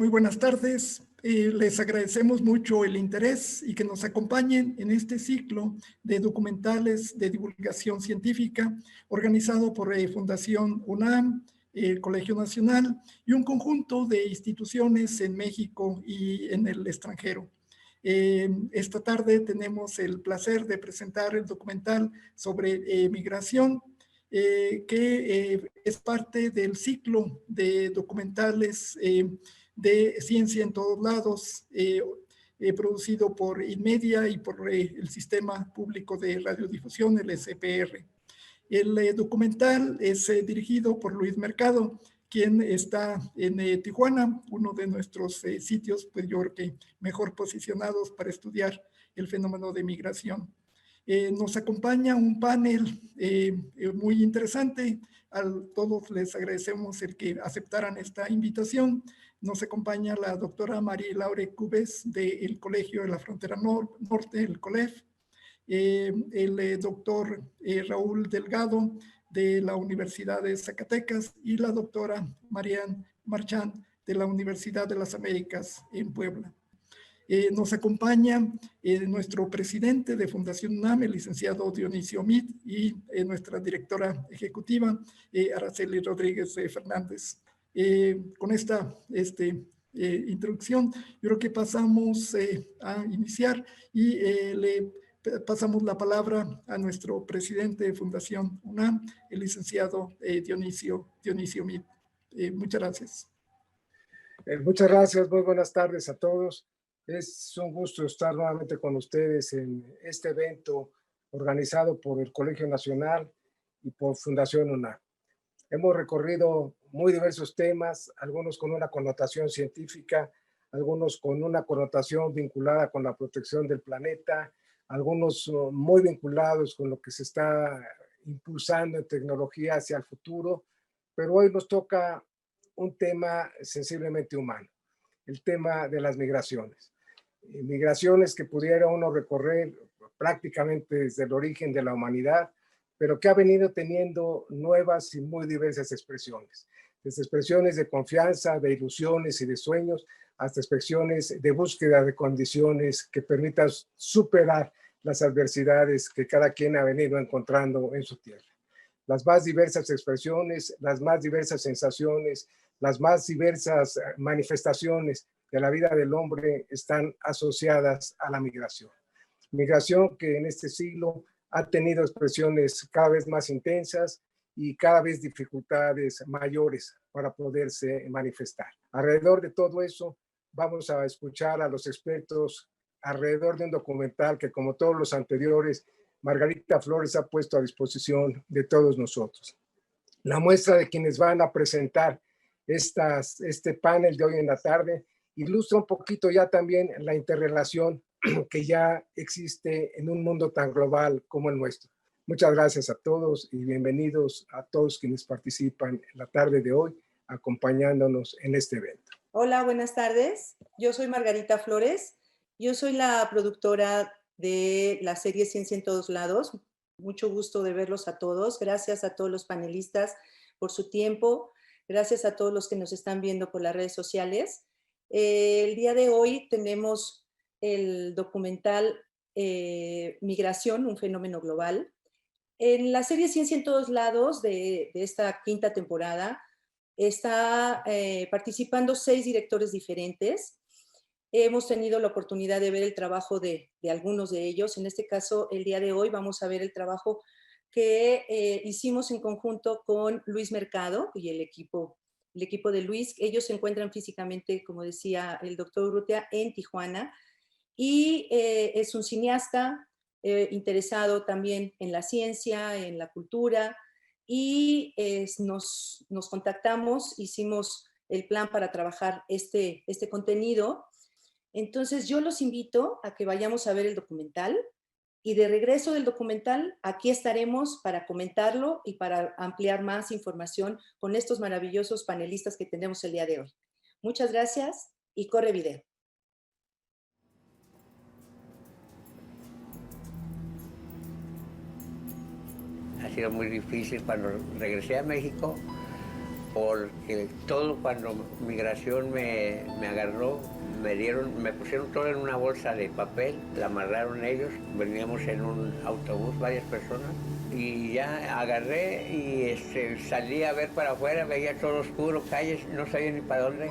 Muy buenas tardes. Les agradecemos mucho el interés y que nos acompañen en este ciclo de documentales de divulgación científica organizado por Fundación UNAM, el Colegio Nacional y un conjunto de instituciones en México y en el extranjero. Esta tarde tenemos el placer de presentar el documental sobre migración, que es parte del ciclo de documentales de Ciencia en Todos Lados, producido por Inmedia y por el Sistema Público de Radiodifusión, el SPR. El documental es dirigido por Luis Mercado, quien está en Tijuana, uno de nuestros sitios, pues yo creo que mejor posicionados para estudiar el fenómeno de migración. Nos acompaña un panel muy interesante. A todos les agradecemos el que aceptaran esta invitación. Nos acompaña la doctora María Laure Cubes del Colegio de la Frontera Norte, el COLEF, el doctor Raúl Delgado de la Universidad de Zacatecas y la doctora Marian Marchand de la Universidad de las Américas en Puebla. Nos acompaña nuestro presidente de Fundación UNAM, el licenciado Dionisio Mit, y nuestra directora ejecutiva, Araceli Rodríguez Fernández. Con esta introducción, yo creo que pasamos a iniciar y le pasamos la palabra a nuestro presidente de Fundación UNAM, el licenciado Dionisio Mit. Muchas gracias. Muchas gracias, muy buenas tardes a todos. Es un gusto estar nuevamente con ustedes en este evento organizado por el Colegio Nacional y por Fundación UNAM. Hemos recorrido muy diversos temas, algunos con una connotación científica, algunos con una connotación vinculada con la protección del planeta, algunos muy vinculados con lo que se está impulsando en tecnología hacia el futuro, pero hoy nos toca un tema sensiblemente humano, el tema de las migraciones. Migraciones que pudiera uno recorrer prácticamente desde el origen de la humanidad, pero que ha venido teniendo nuevas y muy diversas expresiones, desde expresiones de confianza, de ilusiones y de sueños, hasta expresiones de búsqueda de condiciones que permitan superar las adversidades que cada quien ha venido encontrando en su tierra. Las más diversas expresiones, las más diversas sensaciones, las más diversas manifestaciones de la vida del hombre están asociadas a la migración. Migración que en este siglo ha tenido expresiones cada vez más intensas y cada vez dificultades mayores para poderse manifestar. Alrededor de todo eso, vamos a escuchar a los expertos alrededor de un documental que, como todos los anteriores, Margarita Flores ha puesto a disposición de todos nosotros. La muestra de quienes van a presentar este panel de hoy en la tarde ilustra un poquito ya también la interrelación que ya existe en un mundo tan global como el nuestro. Muchas gracias a todos y bienvenidos a todos quienes participan en la tarde de hoy acompañándonos en este evento. Hola, buenas tardes. Yo soy Margarita Flores. Yo soy la productora de la serie Ciencia en Todos Lados. Mucho gusto de verlos a todos. Gracias a todos los panelistas por su tiempo. Gracias a todos los que nos están viendo por las redes sociales. El día de hoy tenemos el documental Migración, un fenómeno global. En la serie Ciencia en Todos Lados de esta quinta temporada está participando 6 directores diferentes. Hemos tenido la oportunidad de ver el trabajo de algunos de ellos. En este caso, el día de hoy vamos a ver el trabajo que hicimos en conjunto con Luis Mercado y el equipo de Luis. Ellos se encuentran físicamente, como decía el doctor Urrutia, en Tijuana, y es un cineasta interesado también en la ciencia, en la cultura, y nos contactamos, hicimos el plan para trabajar este contenido. Entonces yo los invito a que vayamos a ver el documental, y de regreso del documental, aquí estaremos para comentarlo y para ampliar más información con estos maravillosos panelistas que tenemos el día de hoy. Muchas gracias y corre video. Ha sido muy difícil cuando regresé a México. porque todo cuando migración me agarró, me pusieron todo en una bolsa de papel, la amarraron ellos, veníamos en un autobús, varias personas, y ya agarré y salí a ver para afuera, veía todo oscuro, calles, no sabía ni para dónde,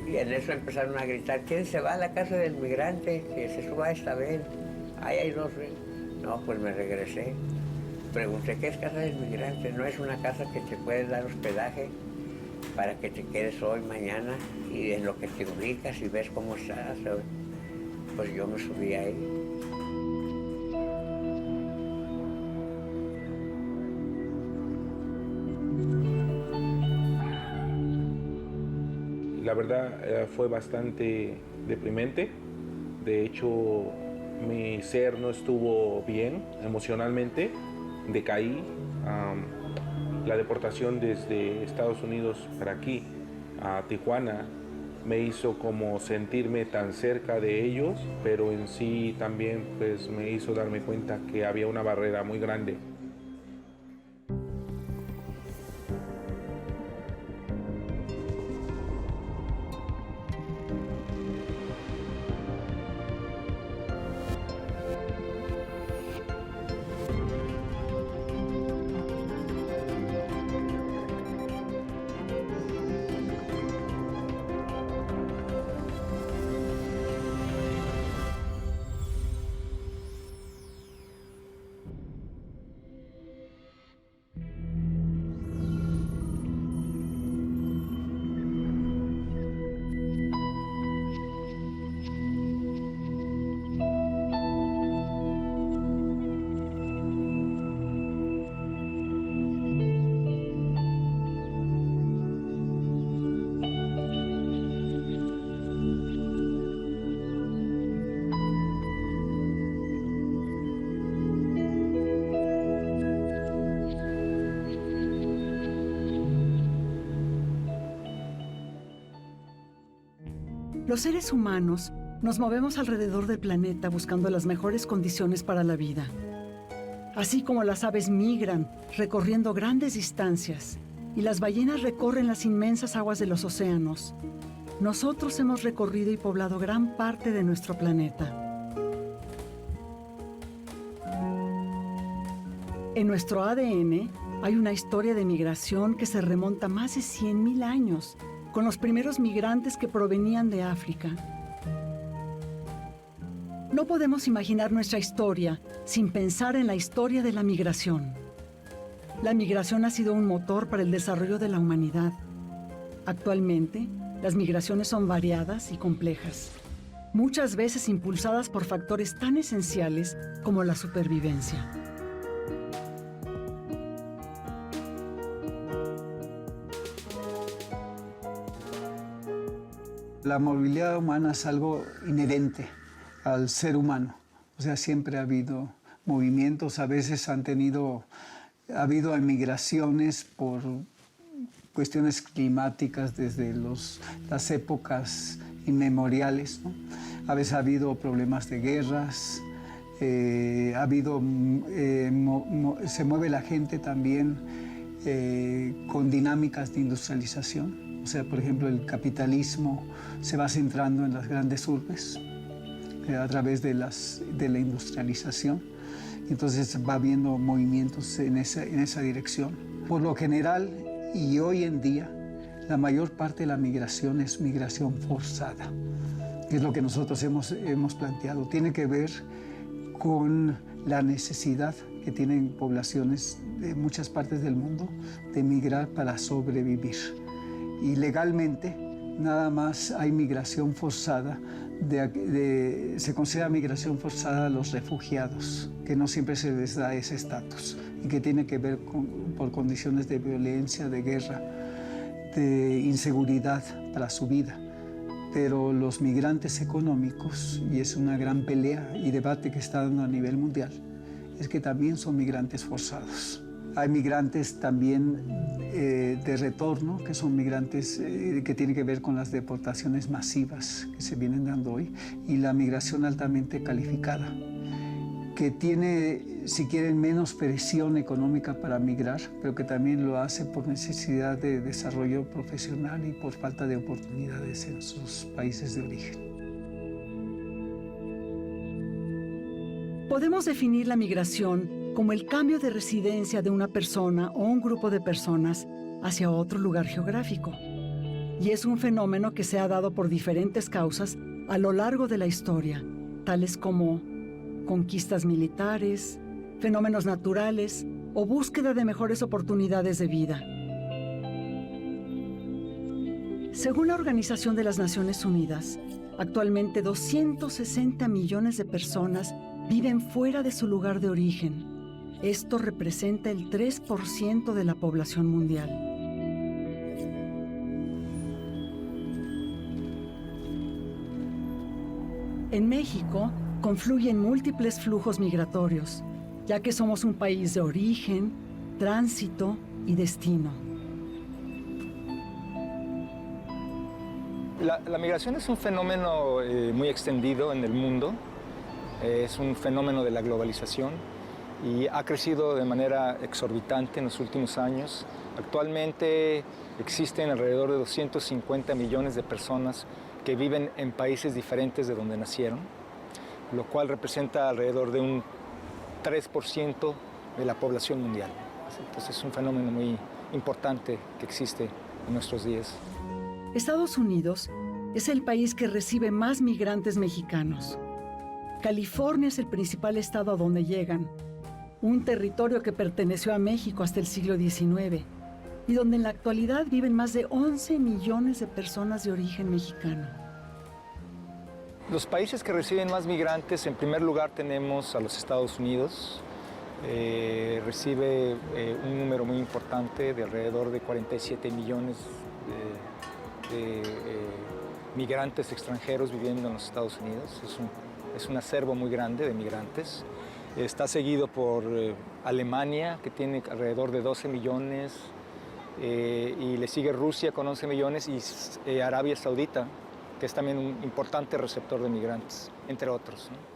y en eso empezaron a gritar, ¿quién se va a la casa del migrante? Que se suba esta vez. Ahí hay dos. No, pues me regresé. Pregunté, ¿qué es casa del migrante? No es una casa que te puedes dar hospedaje para que te quedes hoy, mañana, y en lo que te ubicas y ves cómo estás. Pues yo me subí ahí. La verdad fue bastante deprimente. De hecho, mi ser no estuvo bien emocionalmente. Decaí. La deportación desde Estados Unidos para aquí, a Tijuana, me hizo como sentirme tan cerca de ellos, pero en sí también pues me hizo darme cuenta que había una barrera muy grande. Los seres humanos nos movemos alrededor del planeta buscando las mejores condiciones para la vida. Así como las aves migran recorriendo grandes distancias y las ballenas recorren las inmensas aguas de los océanos, nosotros hemos recorrido y poblado gran parte de nuestro planeta. En nuestro ADN hay una historia de migración que se remonta más de 100.000 años, con los primeros migrantes que provenían de África. No podemos imaginar nuestra historia sin pensar en la historia de la migración. La migración ha sido un motor para el desarrollo de la humanidad. Actualmente, las migraciones son variadas y complejas, muchas veces impulsadas por factores tan esenciales como la supervivencia. La movilidad humana es algo inherente al ser humano. O sea, siempre ha habido movimientos, a veces ha habido emigraciones por cuestiones climáticas desde las épocas inmemoriales, ¿no? A veces ha habido problemas de guerras, se mueve la gente también con dinámicas de industrialización. O sea, por ejemplo, el capitalismo se va centrando en las grandes urbes a través de la industrialización. Entonces va habiendo movimientos en esa dirección. Por lo general, y hoy en día, la mayor parte de la migración es migración forzada. Es lo que nosotros hemos planteado. Tiene que ver con la necesidad que tienen poblaciones de muchas partes del mundo de migrar para sobrevivir. Y legalmente nada más hay migración forzada, se considera migración forzada a los refugiados, que no siempre se les da ese estatus y que tiene que ver por condiciones de violencia, de guerra, de inseguridad para su vida. Pero los migrantes económicos, y es una gran pelea y debate que está dando a nivel mundial, es que también son migrantes forzados. Hay migrantes también de retorno, que son migrantes que tienen que ver con las deportaciones masivas que se vienen dando hoy, y la migración altamente calificada. que tiene, si quieren, menos presión económica para migrar, pero que también lo hace por necesidad de desarrollo profesional y por falta de oportunidades en sus países de origen. Podemos definir la migración como el cambio de residencia de una persona o un grupo de personas hacia otro lugar geográfico. Y es un fenómeno que se ha dado por diferentes causas a lo largo de la historia, tales como conquistas militares, fenómenos naturales o búsqueda de mejores oportunidades de vida. Según la Organización de las Naciones Unidas, actualmente 260 millones de personas viven fuera de su lugar de origen. Esto representa el 3% de la población mundial. En México, confluyen múltiples flujos migratorios, ya que somos un país de origen, tránsito y destino. La migración es un fenómeno muy extendido en el mundo, es un fenómeno de la globalización y ha crecido de manera exorbitante en los últimos años. Actualmente existen alrededor de 250 millones de personas que viven en países diferentes de donde nacieron, lo cual representa alrededor de un 3% de la población mundial. Entonces es un fenómeno muy importante que existe en nuestros días. Estados Unidos es el país que recibe más migrantes mexicanos. California es el principal estado a donde llegan, un territorio que perteneció a México hasta el siglo XIX y donde en la actualidad viven más de 11 millones de personas de origen mexicano. Los países que reciben más migrantes, en primer lugar tenemos a los Estados Unidos. Recibe un número muy importante de alrededor de 47 millones de migrantes extranjeros viviendo en los Estados Unidos. Es un acervo muy grande de migrantes. Está seguido por Alemania, que tiene alrededor de 12 millones, y le sigue Rusia con 11 millones y Arabia Saudita, que es también un importante receptor de migrantes, entre otros, ¿no?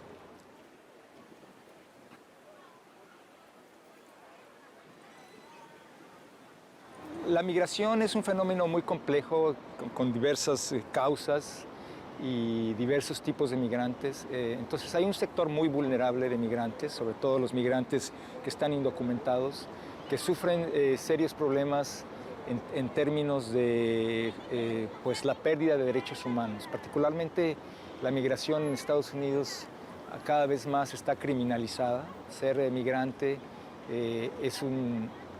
La migración es un fenómeno muy complejo, con diversas causas y diversos tipos de migrantes. Entonces hay un sector muy vulnerable de migrantes, sobre todo los migrantes que están indocumentados, que sufren serios problemas en términos de pues la pérdida de derechos humanos. Particularmente la migración en Estados Unidos cada vez más está criminalizada. Ser migrante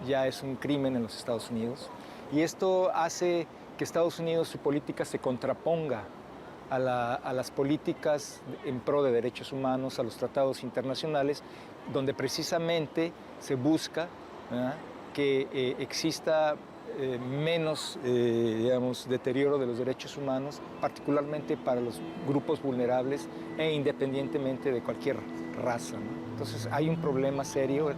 ya es un crimen en los Estados Unidos. Y esto hace que Estados Unidos, su política se contraponga a las políticas en pro de derechos humanos, a los tratados internacionales, donde precisamente se busca, ¿verdad?, que exista menos digamos, deterioro de los derechos humanos, particularmente para los grupos vulnerables e independientemente de cualquier raza, ¿no? Entonces hay un problema serio,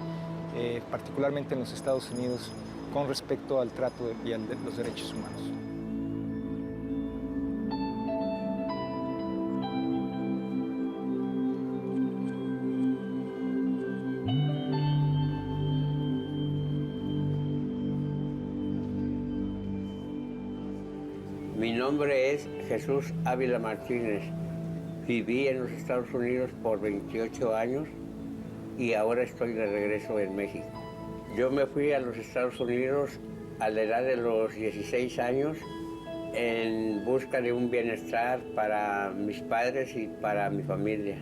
particularmente en los Estados Unidos, con respecto al trato y a los derechos humanos. Mi nombre es Jesús Ávila Martínez. Viví en los Estados Unidos por 28 años y ahora estoy de regreso en México. Yo me fui a los Estados Unidos a la edad de los 16 años en busca de un bienestar para mis padres y para mi familia,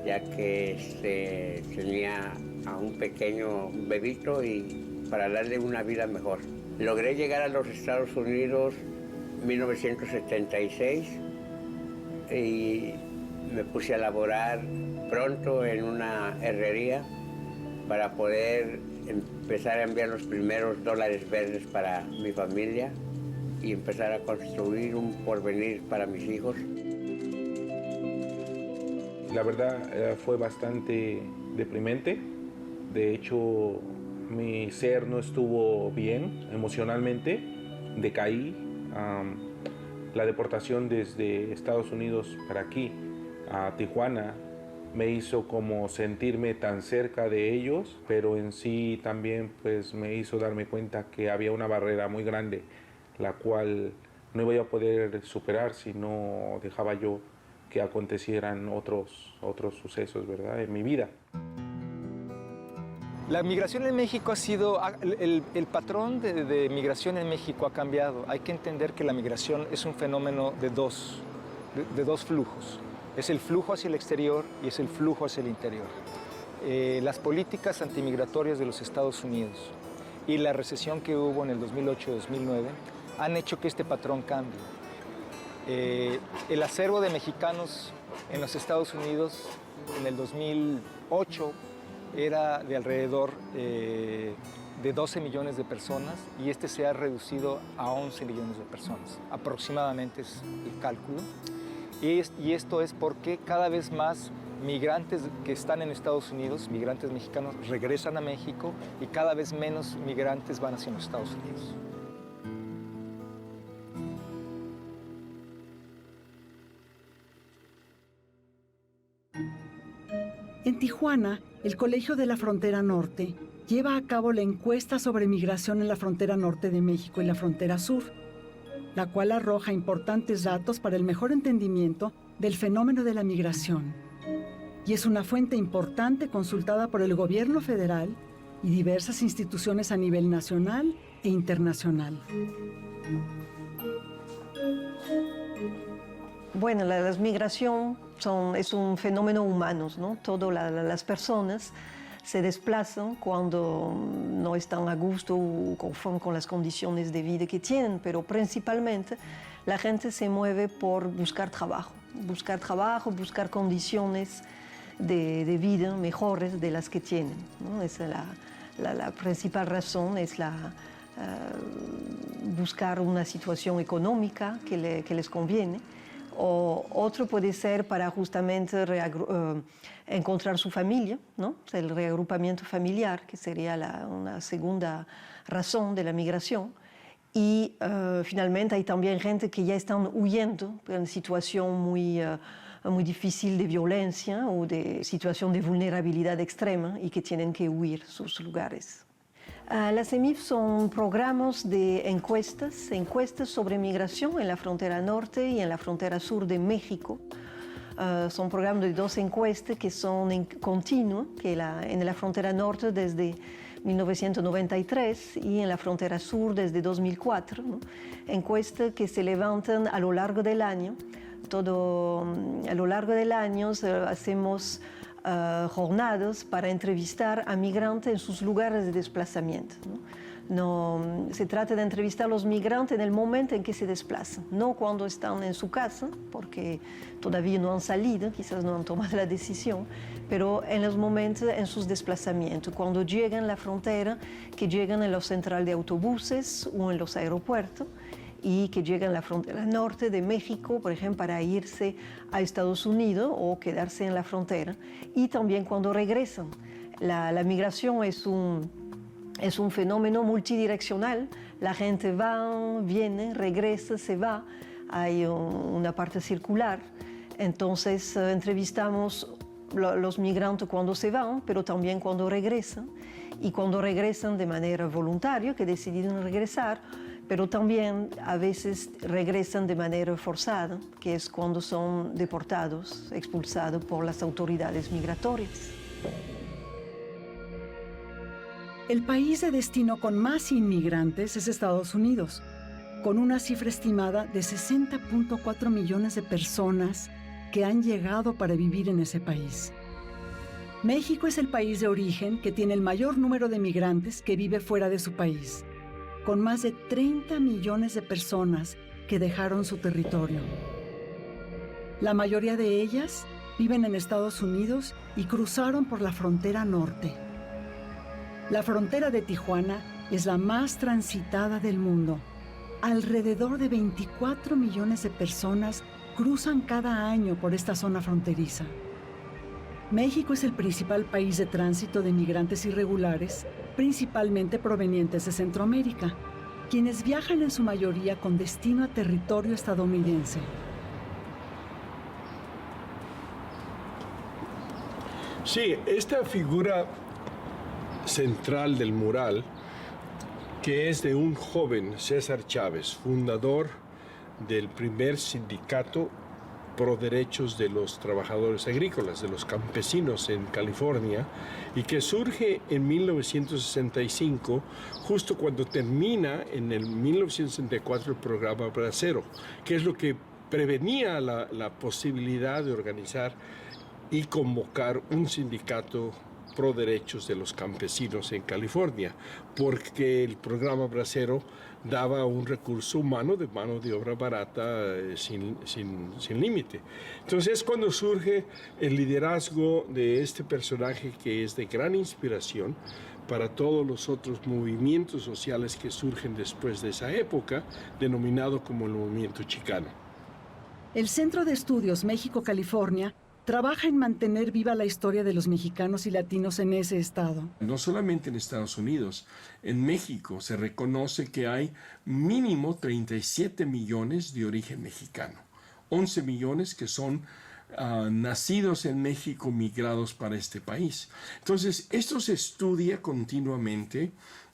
ya que tenía a un pequeño bebito y para darle una vida mejor. Logré llegar a los Estados Unidos en 1976 y me puse a laborar pronto en una herrería para poder empezar a enviar los primeros dólares verdes para mi familia y empezar a construir un porvenir para mis hijos. La verdad fue bastante deprimente. De hecho, mi ser no estuvo bien emocionalmente. Decaí. La deportación desde Estados Unidos para aquí, a Tijuana, me hizo como sentirme tan cerca de ellos, pero en sí también pues me hizo darme cuenta que había una barrera muy grande, la cual no iba a poder superar si no dejaba yo que acontecieran otros sucesos, ¿verdad?, en mi vida. La migración en México ha sido, el patrón de migración en México ha cambiado. Hay que entender que la migración es un fenómeno de dos flujos. Es el flujo hacia el exterior y es el flujo hacia el interior. Las políticas antimigratorias de los Estados Unidos y la recesión que hubo en el 2008-2009 han hecho que este patrón cambie. El acervo de mexicanos en los Estados Unidos en el 2008 era de alrededor de 12 millones de personas y este se ha reducido a 11 millones de personas. Aproximadamente es el cálculo. Y esto es porque cada vez más migrantes que están en Estados Unidos, migrantes mexicanos, regresan a México y cada vez menos migrantes van hacia los Estados Unidos. En Tijuana, el Colegio de la Frontera Norte lleva a cabo la encuesta sobre migración en la frontera norte de México y la frontera sur, la cual arroja importantes datos para el mejor entendimiento del fenómeno de la migración. Y es una fuente importante consultada por el gobierno federal y diversas instituciones a nivel nacional e internacional. Bueno, la migración es un fenómeno humano, ¿no? Todas las personas se desplazan cuando no están a gusto o conforme con las condiciones de vida que tienen, pero principalmente la gente se mueve por buscar trabajo, buscar condiciones de vida mejores de las que tienen, ¿no? Esa es la principal razón, es buscar una situación económica que les conviene. O otro puede ser para justamente encontrar su familia, ¿no? El reagrupamiento familiar, que sería una segunda razón de la migración. Y finalmente hay también gente que ya están huyendo en situación muy difícil de violencia o de situación de vulnerabilidad extrema y que tienen que huir sus lugares. Las EMIF son programas de encuestas sobre migración en la frontera norte y en la frontera sur de México. Son programas de 2 encuestas que son en continuo, en la frontera norte desde 1993 y en la frontera sur desde 2004, ¿no? Encuestas que se levantan a lo largo del año. A lo largo del año hacemos jornadas para entrevistar a migrantes en sus lugares de desplazamiento, ¿no? Se trata de entrevistar a los migrantes en el momento en que se desplazan, no cuando están en su casa, porque todavía no han salido, quizás no han tomado la decisión, pero en los momentos en sus desplazamientos, cuando llegan a la frontera, que llegan en los centrales de autobuses o en los aeropuertos, y que llegan a la frontera norte de México, por ejemplo, para irse a Estados Unidos o quedarse en la frontera, y también cuando regresan. La migración es un fenómeno multidireccional. La gente va, viene, regresa, se va. Hay una parte circular. Entonces entrevistamos los migrantes cuando se van, pero también cuando regresan. Y cuando regresan de manera voluntaria, que deciden regresar, pero también a veces regresan de manera forzada, que es cuando son deportados, expulsados por las autoridades migratorias. El país de destino con más inmigrantes es Estados Unidos, con una cifra estimada de 60.4 millones de personas que han llegado para vivir en ese país. México es el país de origen que tiene el mayor número de migrantes que vive fuera de su país, con más de 30 millones de personas que dejaron su territorio. La mayoría de ellas viven en Estados Unidos y cruzaron por la frontera norte. La frontera de Tijuana es la más transitada del mundo. Alrededor de 24 millones de personas cruzan cada año por esta zona fronteriza. México es el principal país de tránsito de migrantes irregulares, principalmente provenientes de Centroamérica, quienes viajan en su mayoría con destino a territorio estadounidense. Sí, esta figura central del mural, que es de un joven, César Chávez, fundador del primer sindicato pro derechos de los trabajadores agrícolas, de los campesinos en California, y que surge en 1965, justo cuando termina en el 1964 el programa Bracero, que es lo que prevenía la posibilidad de organizar y convocar un sindicato pro derechos de los campesinos en California, porque el programa Bracero daba un recurso humano de mano de obra barata sin límite. Entonces es cuando surge el liderazgo de este personaje que es de gran inspiración para todos los otros movimientos sociales que surgen después de esa época, denominado como el movimiento chicano. El Centro de Estudios México-California trabaja en mantener viva la historia de los mexicanos y latinos en ese estado. No solamente en Estados Unidos, en México se reconoce que hay mínimo 37 millones de origen mexicano, 11 millones que son nacidos en México, migrados para este país. Entonces, esto se estudia continuamente,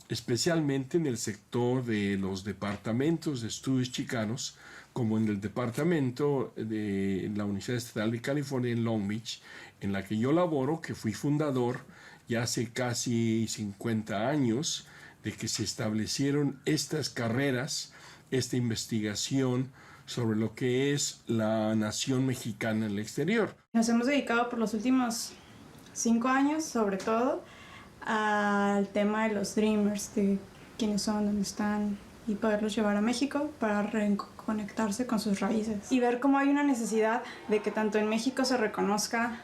especialmente en el sector de los departamentos de estudios chicanos, como en el departamento de la Universidad Estatal de California en Long Beach, en la que yo laboro, que fui fundador ya hace casi 50 años de que se establecieron estas carreras, esta investigación sobre lo que es la nación mexicana en el exterior. Nos hemos dedicado por los últimos 5 años, sobre todo, al tema de los Dreamers, de quiénes son, dónde están, y poderlos llevar a México para reconectarse con sus raíces. Y ver cómo hay una necesidad de que tanto en México se reconozca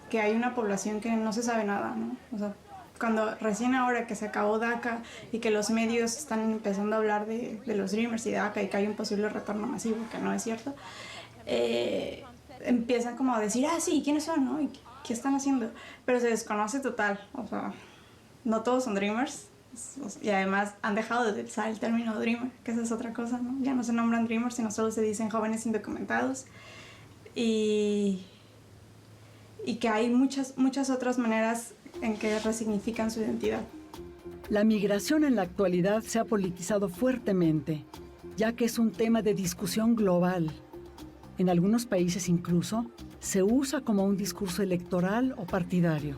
que hay una población que no se sabe nada, ¿no? O sea, cuando recién ahora que se acabó DACA y que los medios están empezando a hablar de los Dreamers y DACA y que hay un posible retorno masivo, que no es cierto, empiezan como a decir, sí, ¿quiénes son, no? ¿Y qué están haciendo? Pero se desconoce total, o sea, no todos son Dreamers. Y además han dejado de usar el término Dreamer, que esa es otra cosa, ¿no? Ya no se nombran Dreamers, sino solo se dicen jóvenes indocumentados. Y que hay muchas otras maneras en que resignifican su identidad. La migración en la actualidad se ha politizado fuertemente, ya que es un tema de discusión global. En algunos países incluso se usa como un discurso electoral o partidario.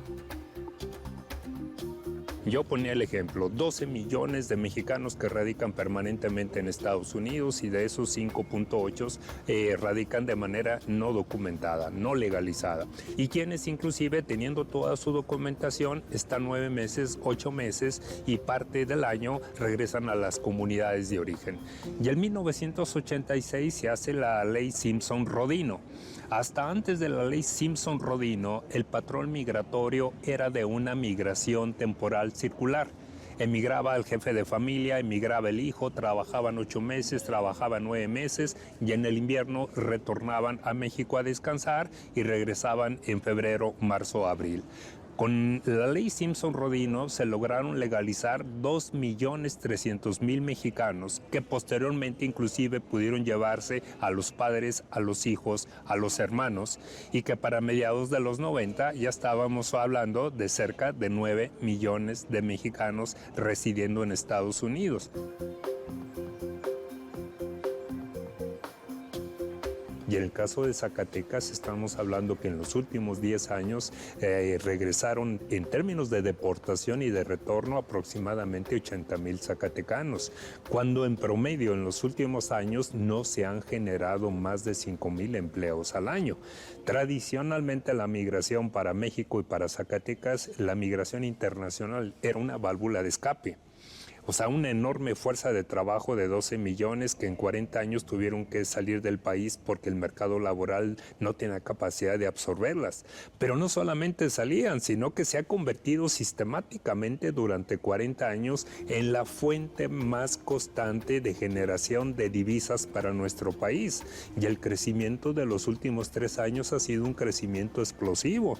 Yo ponía el ejemplo, 12 millones de mexicanos que radican permanentemente en Estados Unidos y de esos 5.8 radican de manera no documentada, no legalizada. Y quienes inclusive teniendo toda su documentación están 9 meses, 8 meses y parte del año regresan a las comunidades de origen. Y en 1986 se hace la ley Simpson-Rodino. Hasta antes de la ley Simpson-Rodino, el patrón migratorio era de una migración temporal circular. Emigraba el jefe de familia, emigraba el hijo, trabajaban 8 meses, trabajaban 9 meses y en el invierno retornaban a México a descansar y regresaban en febrero, marzo, abril. Con la ley Simpson-Rodino se lograron legalizar 2.300.000 mexicanos que posteriormente inclusive pudieron llevarse a los padres, a los hijos, a los hermanos y que para mediados de los 90 ya estábamos hablando de cerca de 9 millones de mexicanos residiendo en Estados Unidos. Y en el caso de Zacatecas estamos hablando que en los últimos 10 años regresaron en términos de deportación y de retorno aproximadamente 80,000 zacatecanos, cuando en promedio en los últimos años no se han generado más de 5,000 empleos al año. Tradicionalmente la migración para México y para Zacatecas, la migración internacional era una válvula de escape. O sea, una enorme fuerza de trabajo de 12 millones que en 40 años tuvieron que salir del país porque el mercado laboral no tenía capacidad de absorberlas. Pero no solamente salían, sino que se ha convertido sistemáticamente durante 40 años en la fuente más constante de generación de divisas para nuestro país. Y el crecimiento de los últimos 3 años ha sido un crecimiento explosivo.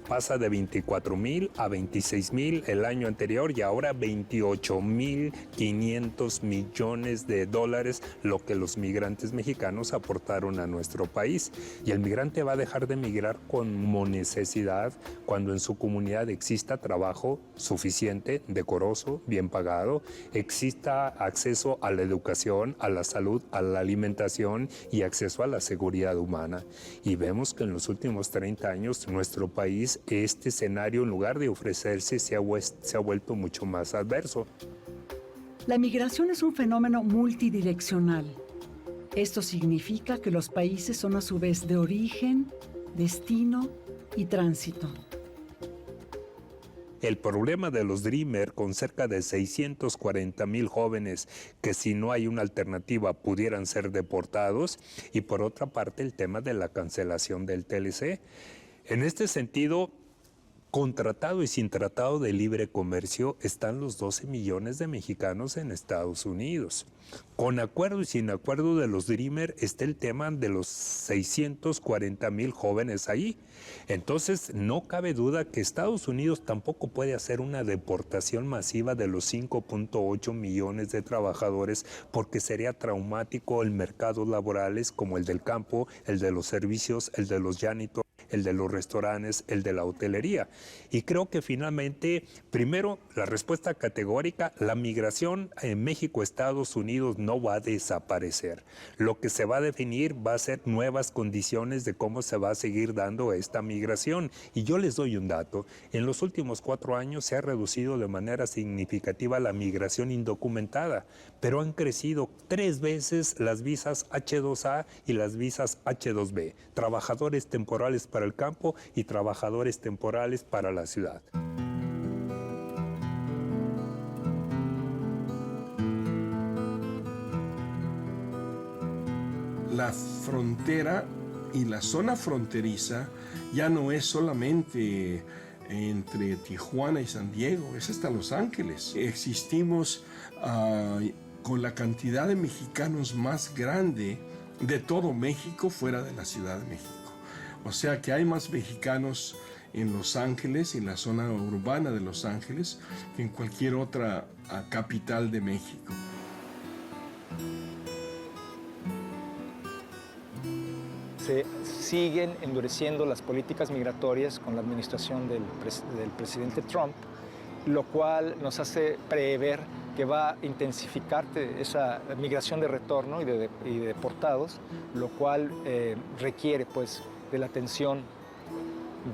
Pasa de 24,000 a 26,000 el año anterior y ahora 28,000 2.500 millones de dólares lo que los migrantes mexicanos aportaron a nuestro país. Y el migrante va a dejar de migrar como necesidad cuando en su comunidad exista trabajo suficiente, decoroso, bien pagado, exista acceso a la educación, a la salud, a la alimentación y acceso a la seguridad humana. Y vemos que en los últimos 30 años nuestro país, este escenario, en lugar de ofrecerse, se ha vuelto mucho más adverso. La migración es un fenómeno multidireccional. Esto significa que los países son a su vez de origen, destino y tránsito. El problema de los Dreamers, con cerca de 640,000 jóvenes que si no hay una alternativa pudieran ser deportados, y por otra parte el tema de la cancelación del TLC. En este sentido, con tratado y sin tratado de libre comercio están los 12 millones de mexicanos en Estados Unidos. Con acuerdo y sin acuerdo de los Dreamers está el tema de los 640,000 jóvenes ahí. Entonces no cabe duda que Estados Unidos tampoco puede hacer una deportación masiva de los 5.8 millones de trabajadores, porque sería traumático en mercados laborales como el del campo, el de los servicios, el de los janitors, el de los restaurantes, el de la hotelería. Y creo que finalmente, primero, la respuesta categórica, la migración en México, Estados Unidos no va a desaparecer. Lo que se va a definir va a ser nuevas condiciones de cómo se va a seguir dando esta migración. Y yo les doy un dato. En los últimos 4 años se ha reducido de manera significativa la migración indocumentada, pero han crecido 3 veces las visas H2A y las visas H2B, trabajadores temporales para el campo y trabajadores temporales para la ciudad. La frontera y la zona fronteriza ya no es solamente entre Tijuana y San Diego, es hasta Los Ángeles. Existimos con la cantidad de mexicanos más grande de todo México fuera de la Ciudad de México. O sea que hay más mexicanos en Los Ángeles, en la zona urbana de Los Ángeles, que en cualquier otra capital de México. Se siguen endureciendo las políticas migratorias con la administración del presidente Trump, lo cual nos hace prever que va a intensificarse esa migración de retorno y de deportados, lo cual requiere pues de la atención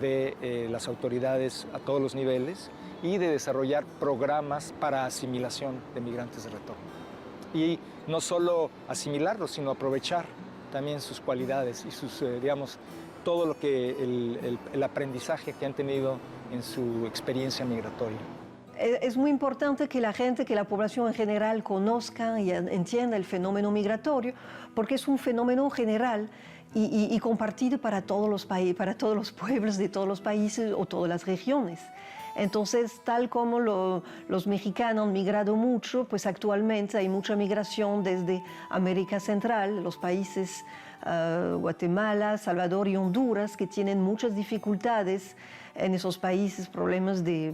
de las autoridades a todos los niveles y de desarrollar programas para asimilación de migrantes de retorno. Y no solo asimilarlos, sino aprovechar también sus cualidades y sus, digamos, todo lo que el aprendizaje que han tenido en su experiencia migratoria. Es muy importante que la gente, que la población en general conozca y entienda el fenómeno migratorio, porque es un fenómeno general y compartido para todos los países, para todos los pueblos de todos los países o todas las regiones. Entonces, tal como los mexicanos han migrado mucho, pues actualmente hay mucha migración desde América Central, los países Guatemala, Salvador y Honduras, que tienen muchas dificultades en esos países, problemas de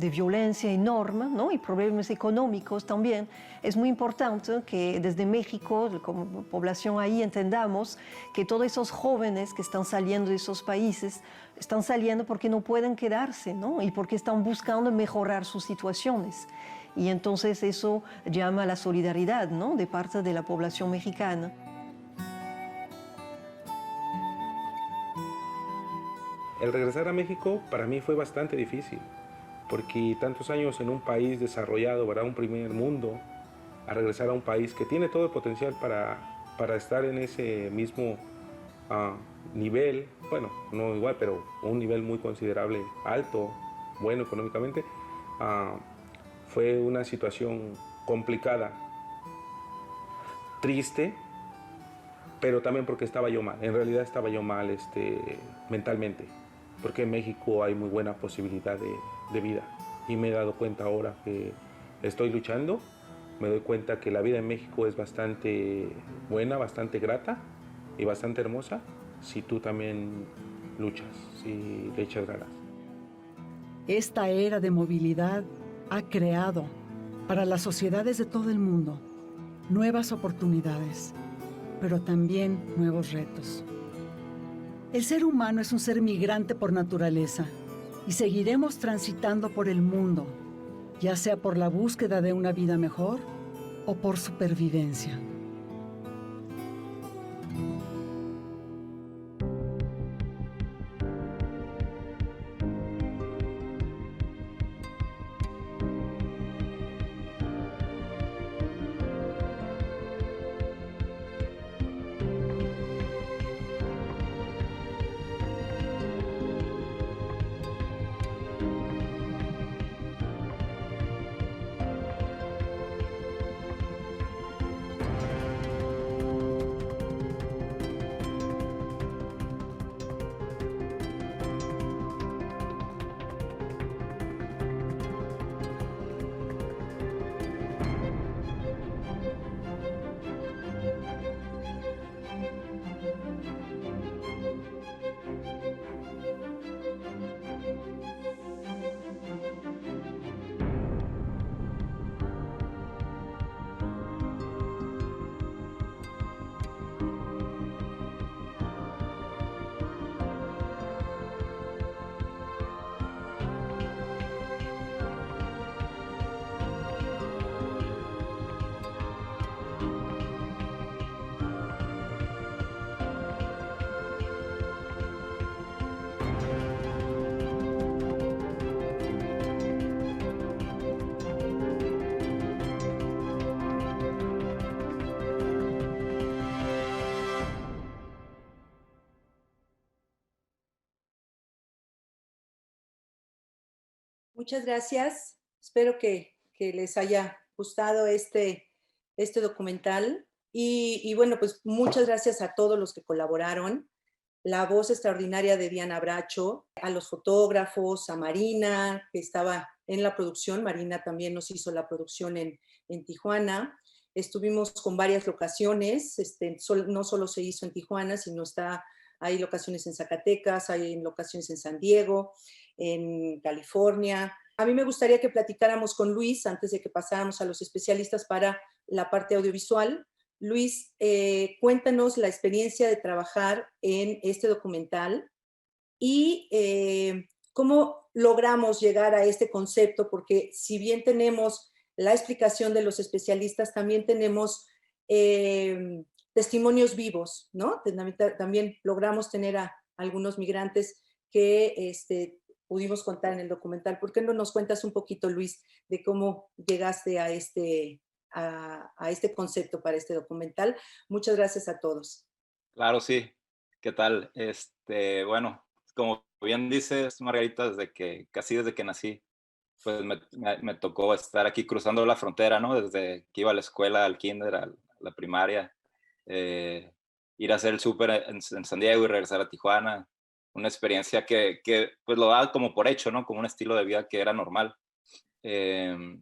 violencia enorme, ¿no? Y problemas económicos también. Es muy importante que desde México, como población ahí, entendamos que todos esos jóvenes que están saliendo de esos países están saliendo porque no pueden quedarse, ¿no? Y porque están buscando mejorar sus situaciones. Y entonces eso llama a la solidaridad, ¿no? De parte de la población mexicana. El regresar a México para mí fue bastante difícil, porque tantos años en un país desarrollado, ¿verdad? Un primer mundo, a regresar a un país que tiene todo el potencial para estar en ese mismo nivel, bueno, no igual, pero un nivel muy considerable, alto, bueno económicamente, fue una situación complicada, triste, pero también porque estaba yo mal. En realidad estaba yo mal mentalmente, porque en México hay muy buena posibilidad de vida. Y me he dado cuenta ahora que estoy luchando, me doy cuenta que la vida en México es bastante buena, bastante grata y bastante hermosa, si tú también luchas, si le echas ganas. Esta era de movilidad ha creado Para las sociedades de todo el mundo, nuevas oportunidades, pero también nuevos retos. El ser humano es un ser migrante por naturaleza y seguiremos transitando por el mundo, ya sea por la búsqueda de una vida mejor o por supervivencia. Muchas gracias. Espero que les haya gustado este documental. Y bueno, pues muchas gracias a todos los que colaboraron. La voz extraordinaria de Diana Bracho, a los fotógrafos, a Marina, que estaba en la producción. Marina también nos hizo la producción en Tijuana. Estuvimos con varias locaciones, no solo se hizo en Tijuana, sino hay locaciones en Zacatecas, hay locaciones en San Diego, en California. A mí me gustaría que platicáramos con Luis antes de que pasáramos a los especialistas para la parte audiovisual. Luis, cuéntanos la experiencia de trabajar en este documental y cómo logramos llegar a este concepto, porque si bien tenemos la explicación de los especialistas, también tenemos testimonios vivos, ¿no? También logramos tener a algunos migrantes que pudimos contar en el documental. ¿Por qué no nos cuentas un poquito, Luis, de cómo llegaste a este concepto para este documental? Muchas gracias a todos. Claro, sí. ¿Qué tal? Bueno, como bien dices, Margarita, casi desde que nací, pues me tocó estar aquí cruzando la frontera, ¿no? Desde que iba a la escuela, al kinder, a la primaria, ir a hacer el súper en San Diego y regresar a Tijuana. Una experiencia que pues lo daba como por hecho, ¿no? Como un estilo de vida que era normal. El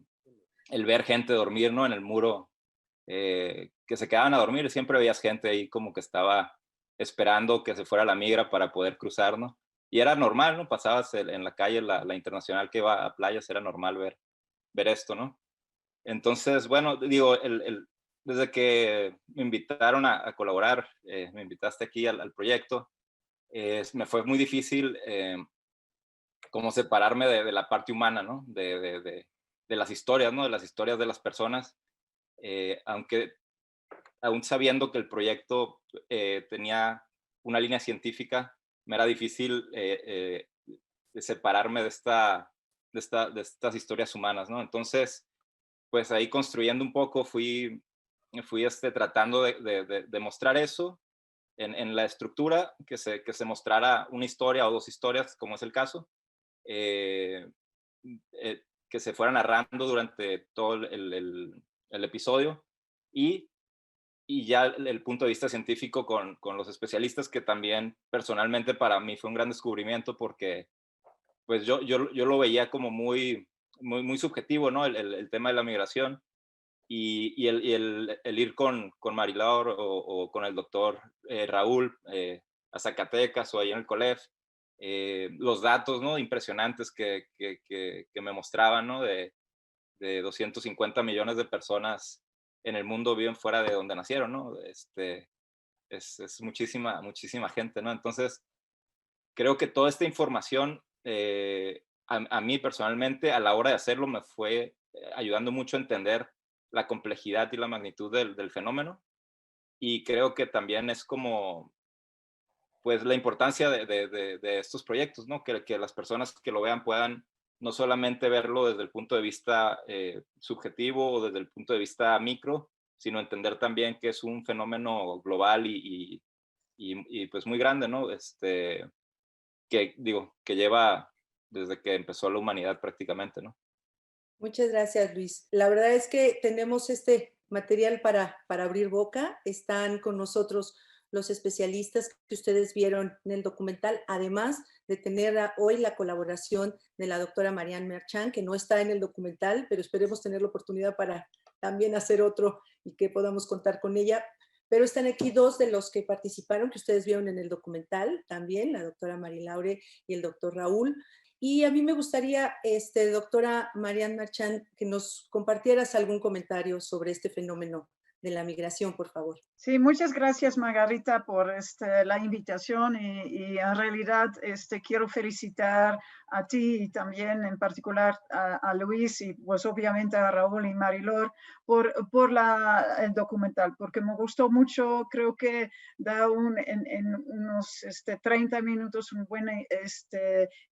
ver gente dormir, ¿no? En el muro, que se quedaban a dormir, siempre veías gente ahí como que estaba esperando que se fuera la migra para poder cruzar, ¿no? Y era normal, ¿no? Pasabas en la calle, la internacional que iba a playas, era normal ver esto, ¿no? Entonces, bueno, digo, desde que me invitaron a colaborar, me invitaste aquí al proyecto, me fue muy difícil como separarme de la parte humana, ¿no? De las historias, ¿no? De las historias de las personas, aunque aún sabiendo que el proyecto tenía una línea científica, me era difícil de separarme de estas historias humanas, ¿no? Entonces, pues ahí construyendo un poco fui tratando de mostrar eso en la estructura, que se mostrara una historia o dos historias, como es el caso, que se fuera narrando durante todo el episodio, y ya el punto de vista científico con los especialistas, que también personalmente para mí fue un gran descubrimiento, porque pues yo lo veía como muy subjetivo, ¿no? El tema de la migración, y el ir con Marilor o con el doctor Raúl a Zacatecas o ahí en el COLEF, los datos, ¿no? Impresionantes que me mostraban, ¿no? de 250 millones de personas en el mundo viven fuera de donde nacieron, ¿no? Es muchísima gente, ¿no? Entonces, creo que toda esta información, a mí personalmente, a la hora de hacerlo, me fue ayudando mucho a entender la complejidad y la magnitud del fenómeno. Y creo que también es como, pues, la importancia de estos proyectos, ¿no? Que las personas que lo vean puedan no solamente verlo desde el punto de vista subjetivo o desde el punto de vista micro, sino entender también que es un fenómeno global y pues muy grande, ¿no? Que lleva desde que empezó la humanidad prácticamente, ¿no? Muchas gracias, Luis. La verdad es que tenemos este material para abrir boca. Están con nosotros los especialistas que ustedes vieron en el documental, además de tener hoy la colaboración de la doctora Marianne Merchant, que no está en el documental, pero esperemos tener la oportunidad para también hacer otro y que podamos contar con ella. Pero están aquí dos de los que participaron, que ustedes vieron en el documental también, la doctora Mari Laure y el doctor Raúl. Y a mí me gustaría, doctora Marianne Merchant, que nos compartieras algún comentario sobre este fenómeno de la migración, por favor. Sí, muchas gracias, Margarita, por la invitación y en realidad quiero felicitar a ti y también en particular a Luis y pues obviamente a Raúl y Marilor por el documental, porque me gustó mucho. Creo que da en unos 30 minutos una buena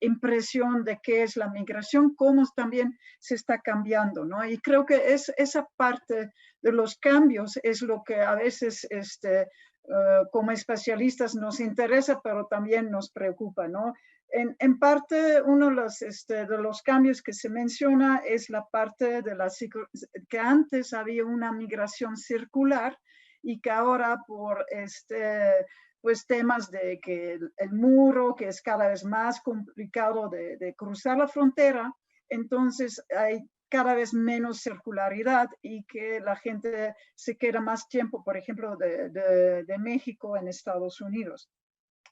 impresión de qué es la migración, cómo también se está cambiando, ¿no? Y creo que esa parte de los cambios es lo que a veces como especialistas nos interesa, pero también nos preocupa, ¿no? En parte, uno de los cambios que se menciona es la parte de que antes había una migración circular y que ahora por pues temas de que el muro, que es cada vez más complicado de cruzar la frontera, entonces hay cada vez menos circularidad y que la gente se queda más tiempo, por ejemplo, de México en Estados Unidos.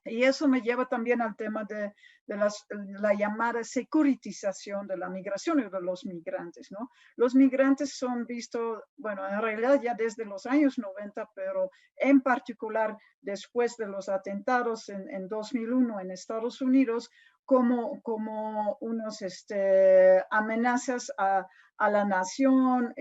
Y eso me lleva también al tema de la llamada securitización de la migración y de los migrantes, ¿no? Los migrantes son vistos, bueno, en realidad ya desde los años 90, pero en particular después de los atentados en 2001 en Estados Unidos, como unos amenazas a la nación,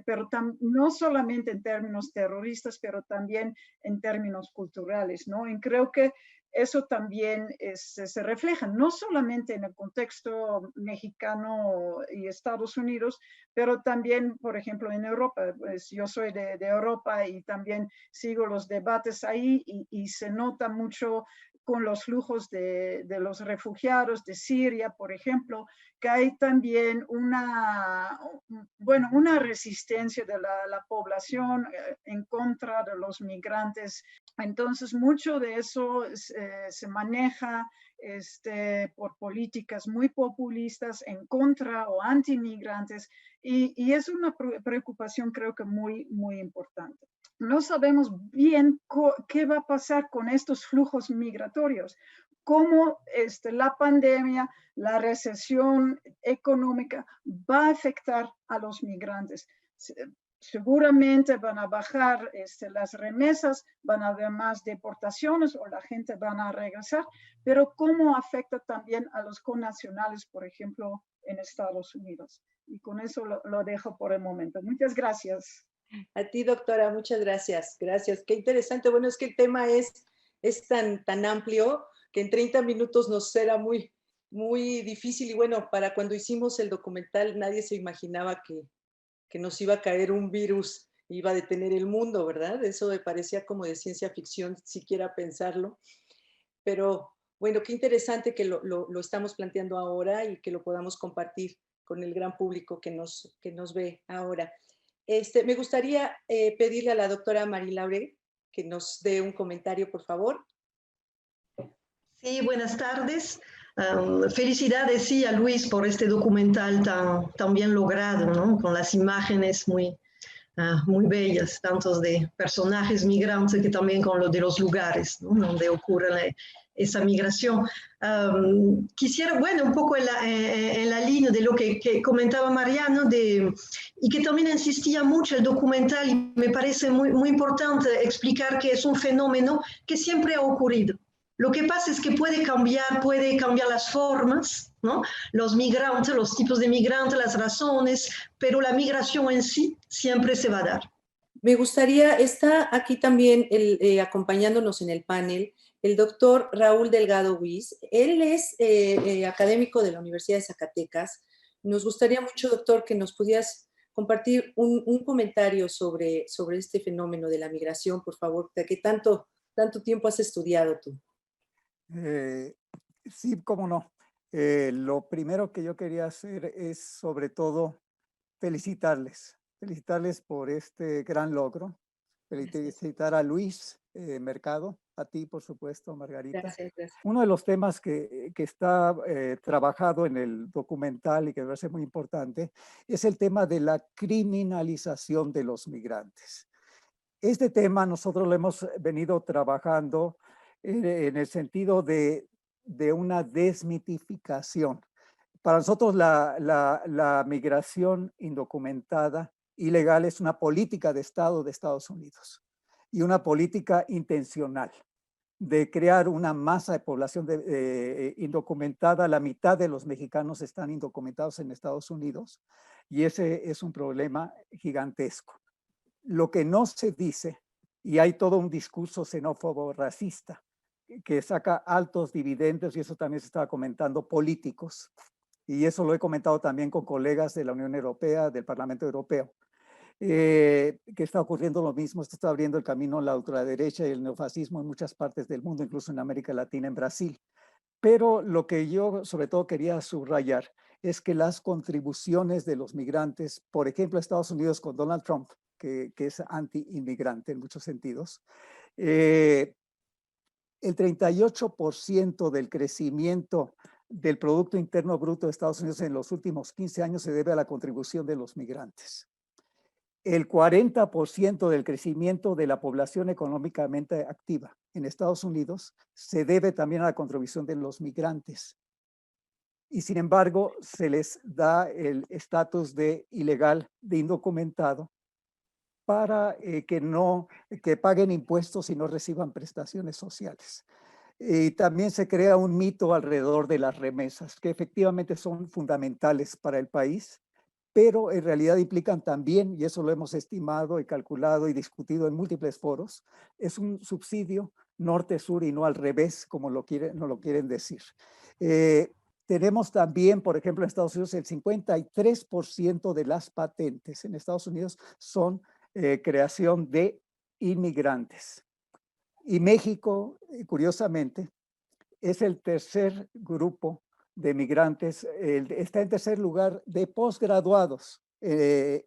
pero no solamente en términos terroristas, pero también en términos culturales, ¿no? Y creo que eso también se refleja no solamente en el contexto mexicano y Estados Unidos, pero también, por ejemplo, en Europa. Pues yo soy de Europa y también sigo los debates ahí y se nota mucho con los flujos de los refugiados de Siria, por ejemplo, que hay también una resistencia de la población en contra de los migrantes. Entonces, mucho de eso se maneja por políticas muy populistas en contra o anti-migrantes y es una preocupación creo que muy, muy importante. No sabemos bien qué va a pasar con estos flujos migratorios, cómo la pandemia, la recesión económica va a afectar a los migrantes. Seguramente van a bajar las remesas, van a haber más deportaciones o la gente van a regresar, pero cómo afecta también a los connacionales, por ejemplo, en Estados Unidos. Y con eso lo dejo por el momento. Muchas gracias. A ti, doctora, muchas gracias. Gracias. Qué interesante. Bueno, es que el tema es tan amplio que en 30 minutos nos será muy, muy difícil. Y bueno, para cuando hicimos el documental, nadie se imaginaba que nos iba a caer un virus, iba a detener el mundo, ¿verdad? Eso me parecía como de ciencia ficción, siquiera pensarlo. Pero bueno, qué interesante que lo estamos planteando ahora y que lo podamos compartir con el gran público que nos ve ahora. Me gustaría pedirle a la doctora Mari Laure que nos dé un comentario, por favor. Sí, buenas tardes. Felicidades, sí, a Luis por este documental tan bien logrado, ¿no? Con las imágenes muy bellas, tanto de personajes migrantes que también con lo de los lugares, ¿no? Donde ocurre esa migración. Quisiera, bueno, un poco en la línea de lo que comentaba Mariano, y que también insistía mucho el documental, y me parece muy importante explicar que es un fenómeno que siempre ha ocurrido. Lo que pasa es que puede cambiar las formas, ¿no? Los migrantes, los tipos de migrantes, las razones, pero la migración en sí siempre se va a dar. Me gustaría, está aquí también acompañándonos en el panel, el doctor Raúl Delgado Huiz. Él es académico de la Universidad de Zacatecas. Nos gustaría mucho, doctor, que nos pudieras compartir un comentario sobre este fenómeno de la migración, por favor, de que tanto tiempo has estudiado tú. Sí, cómo no. Lo primero que yo quería hacer es, sobre todo, felicitarles por este gran logro. Felicitar a Luis Mercado, a ti, por supuesto, Margarita. Gracias. Uno de los temas que está trabajado en el documental y que me parece muy importante es el tema de la criminalización de los migrantes. Este tema nosotros lo hemos venido trabajando en el sentido de una desmitificación. Para nosotros la migración indocumentada, ilegal, es una política de Estado de Estados Unidos y una política intencional de crear una masa de población indocumentada. La mitad de los mexicanos están indocumentados en Estados Unidos y ese es un problema gigantesco. Lo que no se dice, y hay todo un discurso xenófobo racista que saca altos dividendos, y eso también se estaba comentando, políticos, y eso lo he comentado también con colegas de la Unión Europea, del Parlamento Europeo, que está ocurriendo lo mismo. Esto está abriendo el camino a la ultraderecha y el neofascismo en muchas partes del mundo, incluso en América Latina, en Brasil. Pero lo que yo sobre todo quería subrayar es que las contribuciones de los migrantes, por ejemplo, Estados Unidos con Donald Trump, que es anti-inmigrante en muchos sentidos, el 38% del crecimiento del Producto Interno Bruto de Estados Unidos en los últimos 15 años se debe a la contribución de los migrantes. El 40% del crecimiento de la población económicamente activa en Estados Unidos se debe también a la contribución de los migrantes. Y sin embargo, se les da el estatus de ilegal, de indocumentado, para que paguen impuestos y no reciban prestaciones sociales. Y también se crea un mito alrededor de las remesas, que efectivamente son fundamentales para el país, pero en realidad implican también, y eso lo hemos estimado y calculado y discutido en múltiples foros, es un subsidio norte-sur y no al revés, como nos lo quieren decir. Tenemos también, por ejemplo, en Estados Unidos, el 53% de las patentes en Estados Unidos son creación de inmigrantes. Y México, curiosamente, es el tercer grupo de migrantes, está en tercer lugar de posgraduados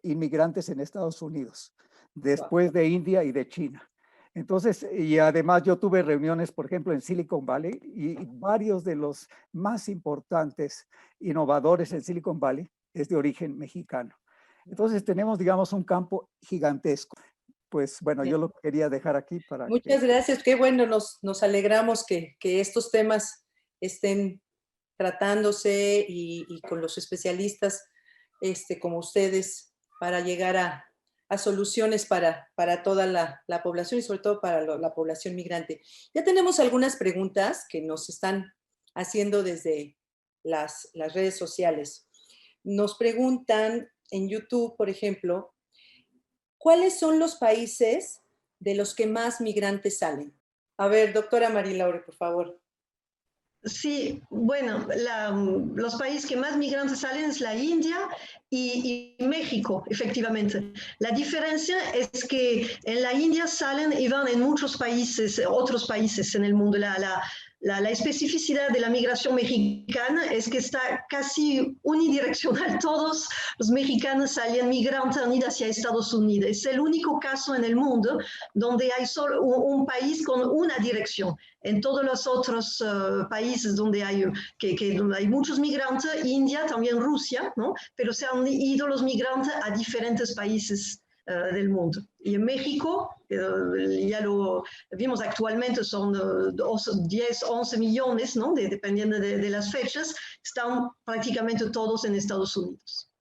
inmigrantes en Estados Unidos, después de India y de China. Entonces, y además yo tuve reuniones, por ejemplo, en Silicon Valley, y varios de los más importantes innovadores en Silicon Valley es de origen mexicano. Entonces tenemos, digamos, un campo gigantesco. Pues bueno, yo lo quería dejar aquí para... Muchas gracias, qué bueno, nos alegramos que estos temas estén tratándose y con los especialistas como ustedes para llegar a soluciones para toda la población y sobre todo para la población migrante. Ya tenemos algunas preguntas que nos están haciendo desde las redes sociales. Nos preguntan en YouTube, por ejemplo, ¿cuáles son los países de los que más migrantes salen? A ver, doctora Marilaure, por favor. Sí, bueno, los países que más migrantes salen es la India y México, efectivamente. La diferencia es que en la India salen y van en muchos países, otros países en el mundo. La especificidad de la migración mexicana es que está casi unidireccional. Todos los mexicanos salen migrantes hacia Estados Unidos. Es el único caso en el mundo donde hay solo un país con una dirección. En todos los otros países donde hay muchos migrantes, India, también Rusia, ¿no? Pero se han ido los migrantes a diferentes países del mundo. Y en México, ya lo vimos actualmente, son 10, 11 millones, ¿no? Dependiendo de las fechas, están prácticamente todos en Estados Unidos.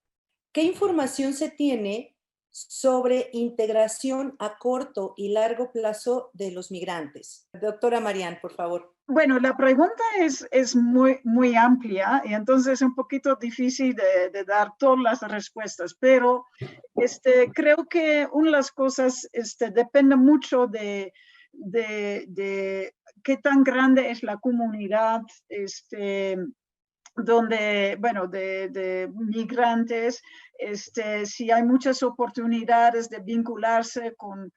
¿Qué información se tiene sobre integración a corto y largo plazo de los migrantes? Doctora Marian, por favor. Bueno, la pregunta es muy amplia y entonces es un poquito difícil de dar todas las respuestas, pero creo que una de las cosas depende mucho de qué tan grande es la comunidad donde, bueno, de migrantes, si hay muchas oportunidades de vincularse con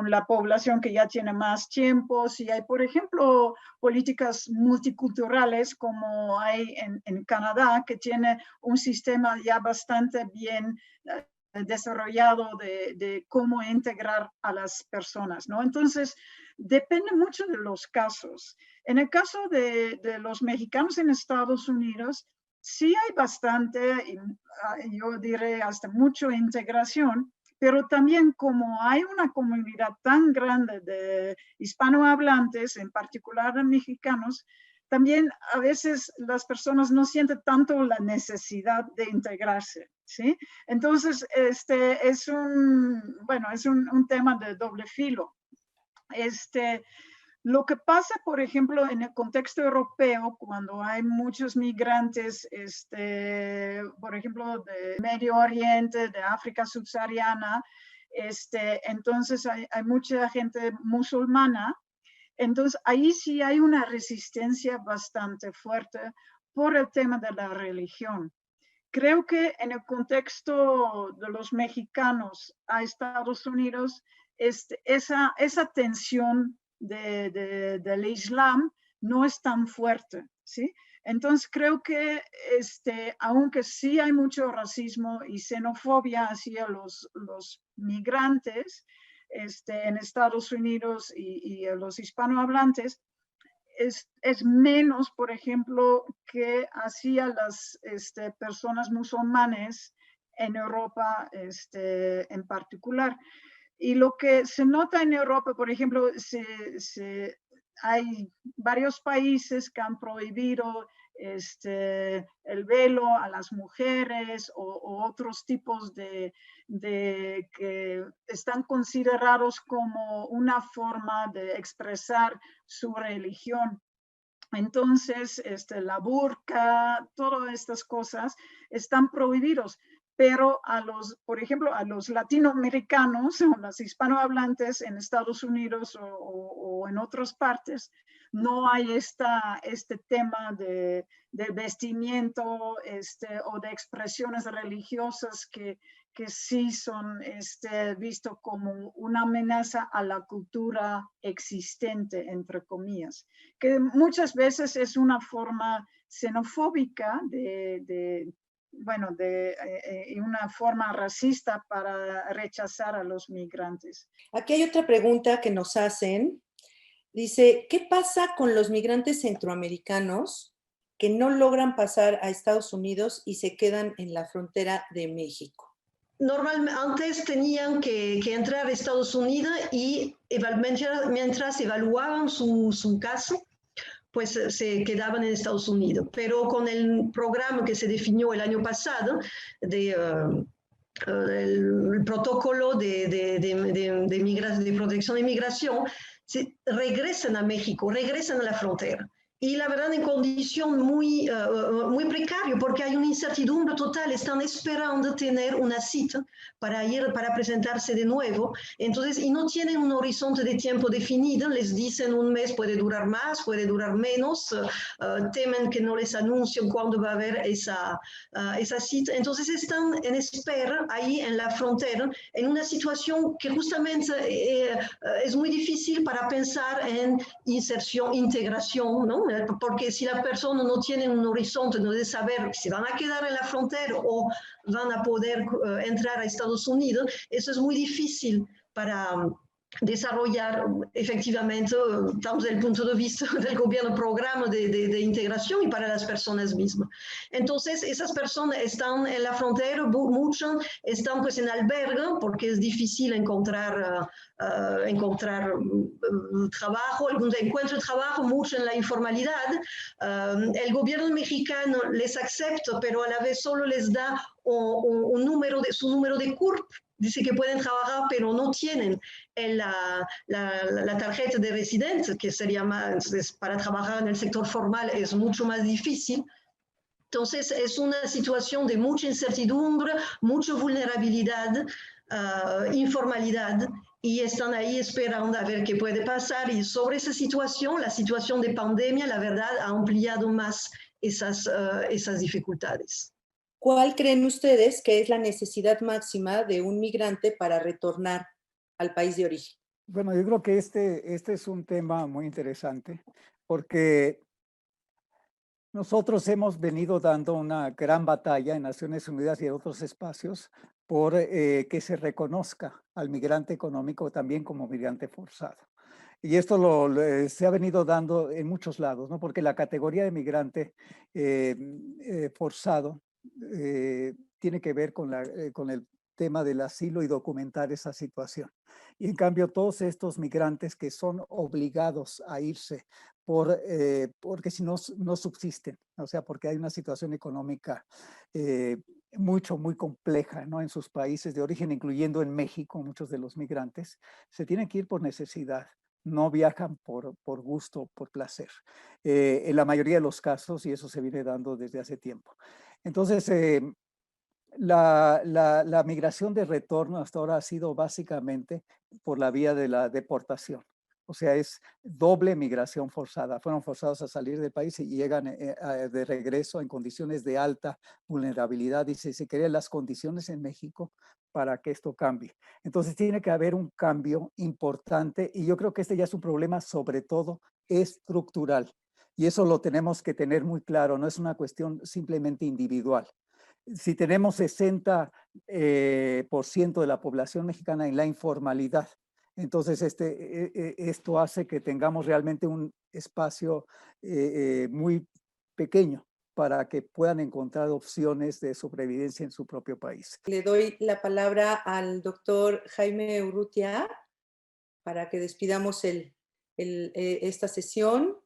la población que ya tiene más tiempo, si hay, por ejemplo, políticas multiculturales como hay en Canadá, que tiene un sistema ya bastante bien desarrollado de cómo integrar a las personas, ¿no? Entonces, depende mucho de los casos. En el caso de los mexicanos en Estados Unidos, sí hay bastante, yo diré hasta mucha integración, pero también como hay una comunidad tan grande de hispanohablantes, en particular de mexicanos, también a veces las personas no sienten tanto la necesidad de integrarse, ¿sí? Entonces, es un tema de doble filo. Lo que pasa, por ejemplo, en el contexto europeo, cuando hay muchos migrantes, por ejemplo, de Medio Oriente, de África subsahariana, entonces hay mucha gente musulmana. Entonces, ahí sí hay una resistencia bastante fuerte por el tema de la religión. Creo que en el contexto de los mexicanos a Estados Unidos, esa tensión del Islam no es tan fuerte, ¿sí? Entonces creo que aunque sí hay mucho racismo y xenofobia hacia los migrantes en Estados Unidos y los hispanohablantes, es menos, por ejemplo, que hacia las personas musulmanes en Europa en particular. Y lo que se nota en Europa, por ejemplo, hay varios países que han prohibido el velo a las mujeres o otros tipos de que están considerados como una forma de expresar su religión. Entonces, la burka, todas estas cosas están prohibidos. Pero por ejemplo, a los latinoamericanos o los hispanohablantes en Estados Unidos o en otras partes, no hay este tema de vestimiento o de expresiones religiosas que sí son visto como una amenaza a la cultura existente, entre comillas, que muchas veces es una forma xenofóbica y una forma racista para rechazar a los migrantes. Aquí hay otra pregunta que nos hacen. Dice, ¿qué pasa con los migrantes centroamericanos que no logran pasar a Estados Unidos y se quedan en la frontera de México? Normalmente antes tenían que entrar a Estados Unidos y mientras evaluaban su caso, pues se quedaban en Estados Unidos. Pero con el programa que se definió el año pasado, el protocolo de protección de migración, regresan a México, regresan a la frontera. Y la verdad en condición muy precaria, porque hay una incertidumbre total, están esperando tener una cita para presentarse de nuevo, entonces, y no tienen un horizonte de tiempo definido, les dicen un mes, puede durar más, puede durar menos, temen que no les anuncien cuándo va a haber esa cita, entonces están en espera ahí en la frontera, en una situación que justamente es muy difícil para pensar en inserción, integración, ¿no? Porque si la persona no tiene un horizonte de saber si van a quedar en la frontera o van a poder entrar a Estados Unidos, eso es muy difícil para desarrollar efectivamente, tanto desde el punto de vista del gobierno, programas de integración y para las personas mismas. Entonces, esas personas están en la frontera, muchos están pues en albergue, porque es difícil encontrar trabajo, algunos encuentran trabajo, mucho en la informalidad. El gobierno mexicano les acepta, pero a la vez solo les da su número de CURP. Dice que pueden trabajar, pero no tienen la tarjeta de residente, que sería más, para trabajar en el sector formal es mucho más difícil. Entonces, es una situación de mucha incertidumbre, mucha vulnerabilidad, informalidad, y están ahí esperando a ver qué puede pasar. Y sobre esa situación, la situación de pandemia, la verdad, ha ampliado más esas dificultades. ¿Cuál creen ustedes que es la necesidad máxima de un migrante para retornar al país de origen? Bueno, yo creo que este es un tema muy interesante porque nosotros hemos venido dando una gran batalla en Naciones Unidas y en otros espacios por que se reconozca al migrante económico también como migrante forzado. Y esto se ha venido dando en muchos lados, ¿no? Porque la categoría de migrante forzado tiene que ver con el tema del asilo y documentar esa situación. Y en cambio, todos estos migrantes que son obligados a irse porque si no, no subsisten, o sea, porque hay una situación económica muy compleja, ¿no? En sus países de origen, incluyendo en México, muchos de los migrantes se tienen que ir por necesidad. No viajan por gusto, por placer, en la mayoría de los casos, y eso se viene dando desde hace tiempo. Entonces, la migración de retorno hasta ahora ha sido básicamente por la vía de la deportación. O sea, es doble migración forzada. Fueron forzados a salir del país y llegan de regreso en condiciones de alta vulnerabilidad. Y se crean las condiciones en México para que esto cambie. Entonces tiene que haber un cambio importante y yo creo que este ya es un problema sobre todo estructural. Y eso lo tenemos que tener muy claro, no es una cuestión simplemente individual. Si tenemos 60% de la población mexicana en la informalidad, entonces esto hace que tengamos realmente un espacio muy pequeño para que puedan encontrar opciones de sobrevivencia en su propio país. Le doy la palabra al doctor Jaime Urrutia para que despidamos esta sesión.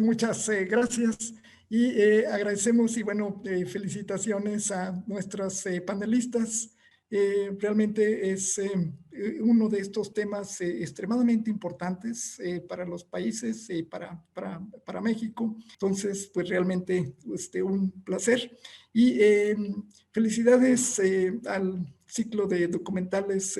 Muchas gracias y agradecemos y bueno, felicitaciones a nuestras panelistas. Realmente es uno de estos temas extremadamente importantes para los países, para México. Entonces, pues realmente un placer. Y felicidades al ciclo de documentales.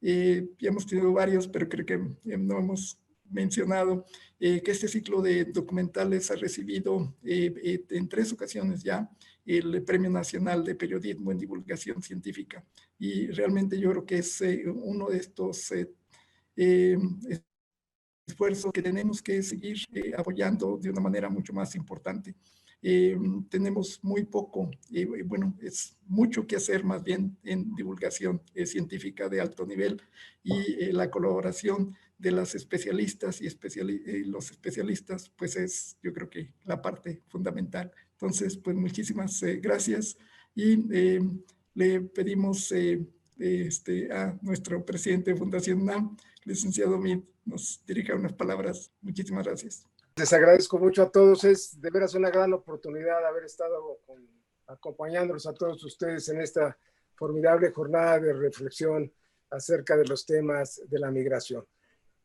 Ya hemos tenido varios, pero creo que no hemos mencionado que este ciclo de documentales ha recibido en 3 ocasiones ya el Premio Nacional de Periodismo en Divulgación Científica. Y realmente yo creo que es uno de estos esfuerzos que tenemos que seguir apoyando de una manera mucho más importante. Tenemos muy poco, bueno, es mucho que hacer más bien en divulgación científica de alto nivel y la colaboración de las especialistas y los especialistas, pues es yo creo que la parte fundamental. Entonces, pues muchísimas gracias y le pedimos a nuestro presidente de Fundación UNAM, licenciado Meade, nos dirija unas palabras. Muchísimas gracias. Les agradezco mucho a todos, es de veras una gran oportunidad haber estado acompañándolos a todos ustedes en esta formidable jornada de reflexión acerca de los temas de la migración.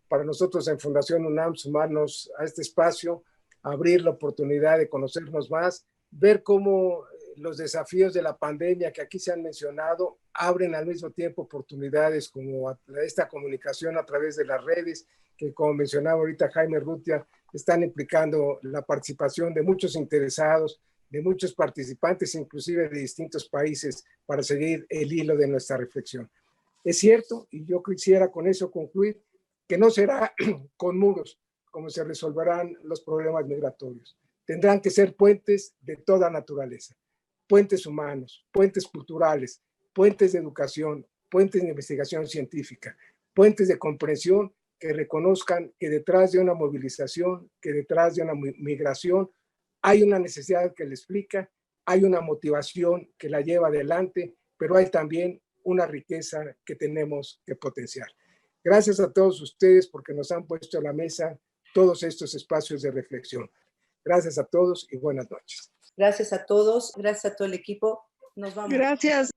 Para nosotros en Fundación UNAM, sumarnos a este espacio, abrir la oportunidad de conocernos más, ver cómo los desafíos de la pandemia que aquí se han mencionado abren al mismo tiempo oportunidades como esta comunicación a través de las redes, que como mencionaba ahorita Jaime Urrutia, están implicando la participación de muchos interesados, de muchos participantes, inclusive de distintos países, para seguir el hilo de nuestra reflexión. Es cierto, y yo quisiera con eso concluir, que no será con muros como se resolverán los problemas migratorios. Tendrán que ser puentes de toda naturaleza, puentes humanos, puentes culturales, puentes de educación, puentes de investigación científica, puentes de comprensión que reconozcan que detrás de una movilización, que detrás de una migración, hay una necesidad que le explica, hay una motivación que la lleva adelante, pero hay también una riqueza que tenemos que potenciar. Gracias a todos ustedes porque nos han puesto a la mesa todos estos espacios de reflexión. Gracias a todos y buenas noches. Gracias a todos, gracias a todo el equipo. Nos vamos. Gracias.